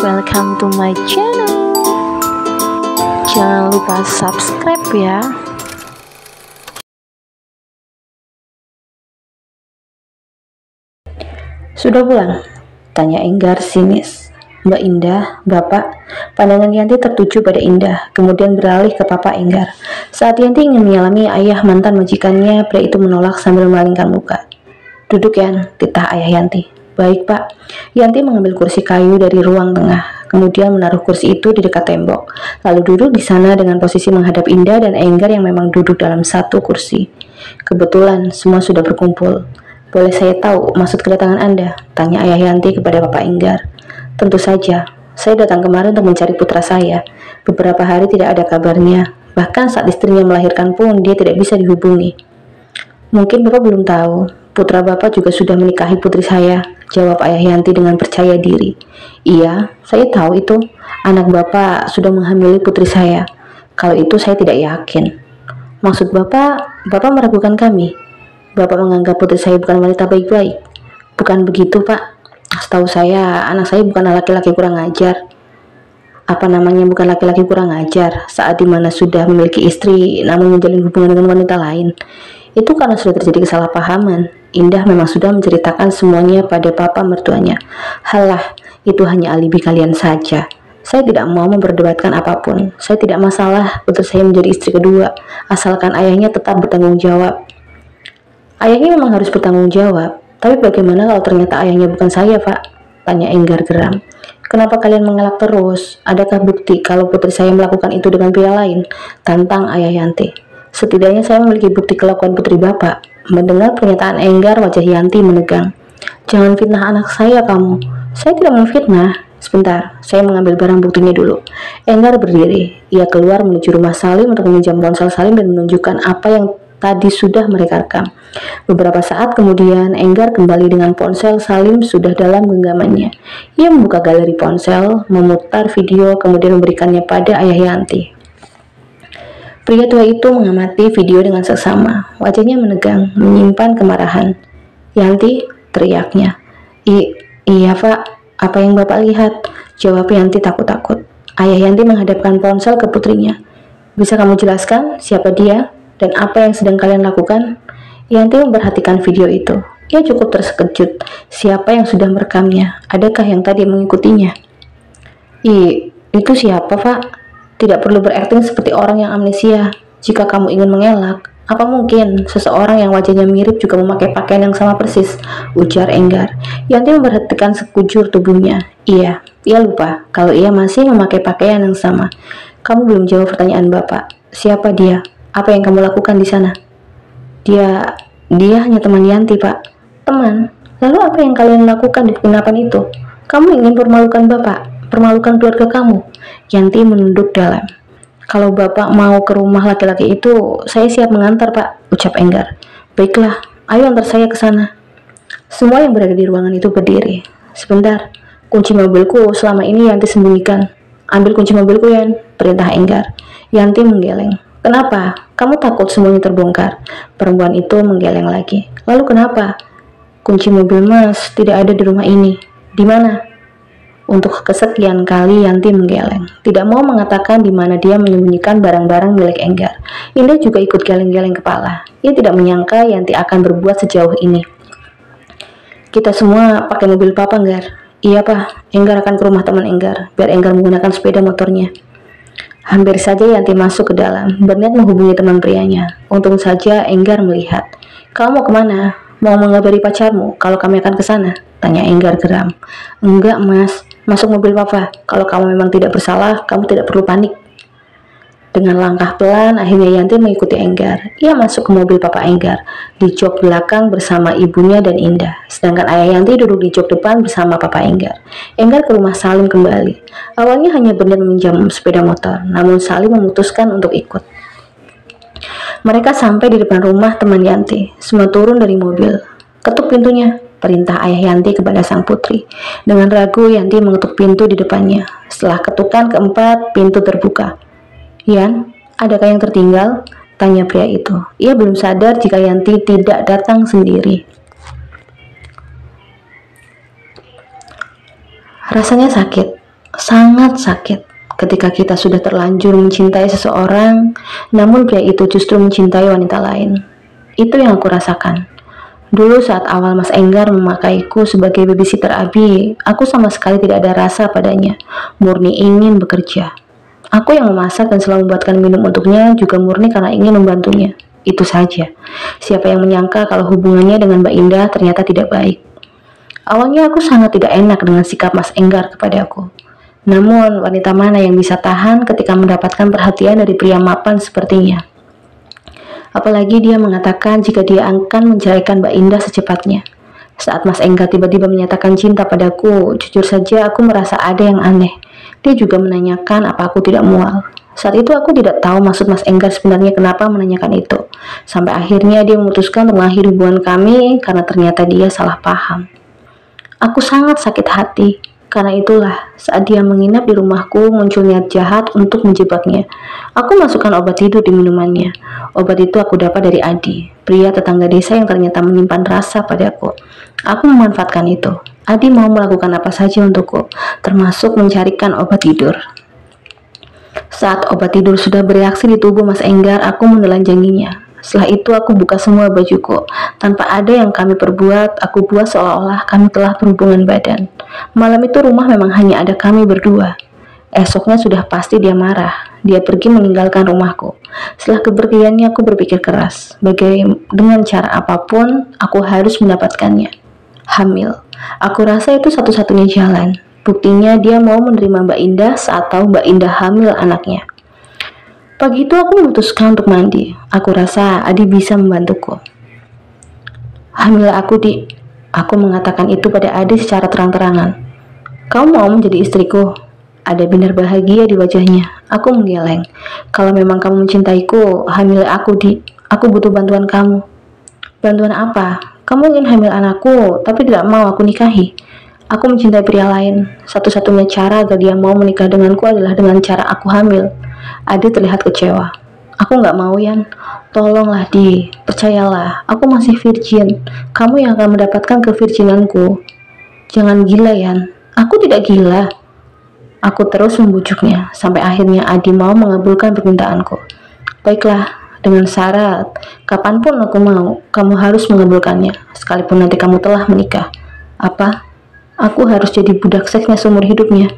welcome to my channel. Jangan lupa subscribe ya. Sudah pulang? Tanya Enggar sinis. Mbak Indah, Bapak. Pandangan Yanti tertuju pada Indah, kemudian beralih ke Papa Enggar. Saat Yanti ingin menyalami ayah mantan majikannya, pria itu menolak sambil memalingkan muka. Duduk Yan, titah ayah Yanti. Baik Pak. Yanti mengambil kursi kayu dari ruang tengah, kemudian menaruh kursi itu di dekat tembok, lalu duduk di sana dengan posisi menghadap Indah dan Enggar yang memang duduk dalam satu kursi. Kebetulan semua sudah berkumpul. Boleh saya tahu maksud kedatangan Anda? Tanya ayah Yanti kepada Bapak Enggar. Tentu saja, saya datang kemarin untuk mencari putra saya. Beberapa hari tidak ada kabarnya, bahkan saat istrinya melahirkan pun dia tidak bisa dihubungi. Mungkin Bapak belum tahu, putra Bapak juga sudah menikahi putri saya, jawab ayah Yanti dengan percaya diri. Iya, saya tahu itu. Anak Bapak sudah menghamili putri saya. Kalau itu saya tidak yakin. Maksud Bapak meragukan kami. Bapak menganggap putri saya bukan wanita baik-baik. Bukan begitu, Pak. Setahu saya, anak saya bukan laki-laki kurang ajar. Apa namanya bukan laki-laki kurang ajar saat dimana sudah memiliki istri namun menjalin hubungan dengan wanita lain? Itu karena sudah terjadi kesalahpahaman. Indah memang sudah menceritakan semuanya pada papa mertuanya. Halah, itu hanya alibi kalian saja. Saya tidak mau memperdebatkan apapun. Saya tidak masalah putri saya menjadi istri kedua, asalkan ayahnya tetap bertanggung jawab. Ayahnya memang harus bertanggung jawab. Tapi bagaimana kalau ternyata ayahnya bukan saya, Pak? Tanya Enggar geram. Kenapa kalian mengelak terus? Adakah bukti kalau putri saya melakukan itu dengan pria lain? Tantang ayah Yanti. Setidaknya saya memiliki bukti kelakuan putri Bapak. Mendengar pernyataan Enggar, wajah Yanti menegang. Jangan fitnah anak saya kamu. Saya tidak memfitnah. Sebentar, saya mengambil barang buktinya dulu. Enggar berdiri. Ia keluar menuju rumah Salim untuk meminjam ponsel Salim dan menunjukkan apa yang tadi sudah mereka rekam. Beberapa saat kemudian, Enggar kembali dengan ponsel Salim sudah dalam genggamannya. Ia membuka galeri ponsel, memutar video, kemudian memberikannya pada ayah Yanti. Pria tua itu mengamati video dengan seksama. Wajahnya menegang, menyimpan kemarahan. Yanti, teriaknya. Iya Pak, apa yang Bapak lihat? Jawab Yanti takut-takut. Ayah Yanti menghadapkan ponsel ke putrinya. Bisa kamu jelaskan siapa dia dan apa yang sedang kalian lakukan? Yanti memperhatikan video itu. Ia cukup terkejut. Siapa yang sudah merekamnya? Adakah yang tadi mengikutinya? Itu siapa, Pak? Tidak perlu berakting seperti orang yang amnesia. Jika kamu ingin mengelak, apa mungkin seseorang yang wajahnya mirip juga memakai pakaian yang sama persis? Ujar Enggar. Yanti memperhatikan sekujur tubuhnya. Iya, ia lupa kalau ia masih memakai pakaian yang sama. Kamu belum jawab pertanyaan Bapak. Siapa dia? Apa yang kamu lakukan di sana? Dia hanya teman Yanti, Pak. Teman? Lalu apa yang kalian lakukan di penginapan itu? Kamu ingin permalukan Bapak? Permalukan keluarga kamu? Yanti menunduk dalam. Kalau Bapak mau ke rumah laki-laki itu, saya siap mengantar, Pak, ucap Enggar. Baiklah, ayo antar saya ke sana. Semua yang berada di ruangan itu berdiri. Sebentar, kunci mobilku selama ini Yanti sembunyikan. Ambil kunci mobilku, Yan, perintah Enggar. Yanti menggeleng. Kenapa? Kamu takut semuanya terbongkar? Perempuan itu menggeleng lagi. Lalu kenapa? Kunci mobil Mas tidak ada di rumah ini. Di mana? Untuk kesekian kali Yanti menggeleng. Tidak mau mengatakan di mana dia menyembunyikan barang-barang milik Enggar. Indah juga ikut geleng-geleng kepala. Ia tidak menyangka Yanti akan berbuat sejauh ini. Kita semua pakai mobil Papa, Enggar. Iya, Pak. Enggar akan ke rumah teman Enggar, biar Enggar menggunakan sepeda motornya. Hampir saja Yanti masuk ke dalam, berniat menghubungi teman prianya. Untung saja Enggar melihat. Kamu mau kemana? Mau mengabari pacarmu kalau kami akan ke sana? Tanya Enggar geram. Enggak, Mas. Masuk mobil Papa. Kalau kamu memang tidak bersalah, kamu tidak perlu panik. Dengan langkah pelan, akhirnya Yanti mengikuti Enggar. Ia masuk ke mobil Papa Enggar, di jok belakang bersama ibunya dan Indah. Sedangkan ayah Yanti duduk di jok depan bersama Papa Enggar. Enggar ke rumah Salim kembali. Awalnya hanya berniat meminjam sepeda motor, namun Salim memutuskan untuk ikut. Mereka sampai di depan rumah teman Yanti. Semua turun dari mobil. Ketuk pintunya, perintah ayah Yanti kepada sang putri. Dengan ragu, Yanti mengetuk pintu di depannya. Setelah ketukan keempat, pintu terbuka. Yan, adakah yang tertinggal? Tanya pria itu. Ia belum sadar jika Yanti tidak datang sendiri. Rasanya sakit. sangat sakit ketika kita sudah terlanjur mencintai seseorang, namun pria itu justru mencintai wanita lain. Itu yang aku rasakan. Dulu saat awal Mas Enggar memakaiku sebagai babysitter Abi, aku sama sekali tidak ada rasa padanya, murni ingin bekerja. Aku yang memasak dan selalu membuatkan minum untuknya juga murni karena ingin membantunya. Itu saja. Siapa yang menyangka kalau hubungannya dengan Mbak Indah ternyata tidak baik. Awalnya aku sangat tidak enak dengan sikap Mas Enggar kepada aku. Namun, wanita mana yang bisa tahan ketika mendapatkan perhatian dari pria mapan sepertinya? Apalagi dia mengatakan jika dia akan menceraikan Mbak Indah secepatnya. Saat Mas Enggar tiba-tiba menyatakan cinta padaku, jujur saja aku merasa ada yang aneh. Dia juga menanyakan apa aku tidak mual. Saat itu aku tidak tahu maksud Mas Enggar sebenarnya kenapa menanyakan itu. Sampai akhirnya dia memutuskan untuk mengakhiri hubungan kami karena ternyata dia salah paham. Aku sangat sakit hati. Karena itulah, saat dia menginap di rumahku, muncul niat jahat untuk menjebaknya. Aku masukkan obat tidur di minumannya. Obat itu aku dapat dari Adi, pria tetangga desa yang ternyata menyimpan rasa padaku. Aku memanfaatkan itu. Adi mau melakukan apa saja untukku, termasuk mencarikan obat tidur. Saat obat tidur sudah bereaksi di tubuh Mas Enggar, aku menelanjanginya. Setelah itu aku buka semua bajuku. Tanpa ada yang kami perbuat, aku buat seolah-olah kami telah berhubungan badan. Malam itu rumah memang hanya ada kami berdua. Esoknya sudah pasti dia marah. Dia pergi meninggalkan rumahku. Setelah kepergiannya aku berpikir keras. Dengan cara apapun, aku harus mendapatkannya. Hamil. Aku rasa itu satu-satunya jalan. Buktinya dia mau menerima Mbak Indah saat tahu Mbak Indah hamil anaknya. Pagi itu aku memutuskan untuk mandi. Aku rasa Adi bisa membantuku. Hamil aku, Di. Aku mengatakan itu pada Adi secara terang-terangan. Kau mau menjadi istriku? Ada binar bahagia di wajahnya. Aku menggeleng. Kalau memang kamu mencintaiku, hamil aku, Di. Aku butuh bantuan kamu. Bantuan apa? Kamu ingin hamil anakku, tapi tidak mau aku nikahi. Aku mencintai pria lain. Satu-satunya cara agar dia mau menikah denganku adalah dengan cara aku hamil. Adi terlihat kecewa. Aku nggak mau, Yan. Tolonglah, Di. Percayalah, aku masih virgin. Kamu yang akan mendapatkan kevirginanku. Jangan gila, Yan. Aku tidak gila. Aku terus membujuknya, sampai akhirnya Adi mau mengabulkan permintaanku. Baiklah, dengan syarat, kapanpun aku mau, kamu harus mengabulkannya, sekalipun nanti kamu telah menikah. Apa? Aku harus jadi budak seksnya seumur hidupnya.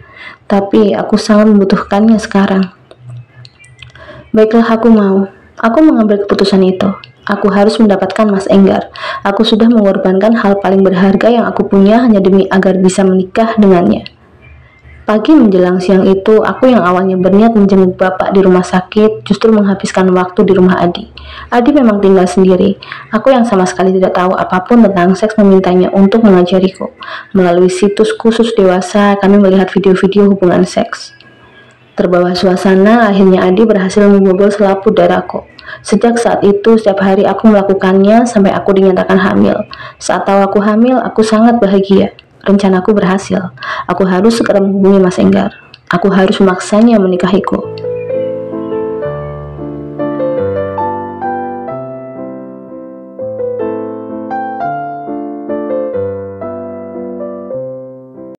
Tapi aku sangat membutuhkannya sekarang. Baiklah, aku mau. Aku mengambil keputusan itu. Aku harus mendapatkan Mas Enggar. Aku sudah mengorbankan hal paling berharga yang aku punya hanya demi agar bisa menikah dengannya. Pagi menjelang siang itu, aku yang awalnya berniat menjenguk bapak di rumah sakit, justru menghabiskan waktu di rumah Adi. Adi memang tinggal sendiri. Aku yang sama sekali tidak tahu apapun tentang seks memintanya untuk mengajariku. Melalui situs khusus dewasa, kami melihat video-video hubungan seks. Terbawa suasana, akhirnya Adi berhasil membobol selaput darahku. Sejak saat itu, setiap hari aku melakukannya sampai aku dinyatakan hamil. Saat tahu aku hamil, aku sangat bahagia. Rencanaku berhasil. Aku harus segera menghubungi Mas Enggar. Aku harus memaksanya menikahiku.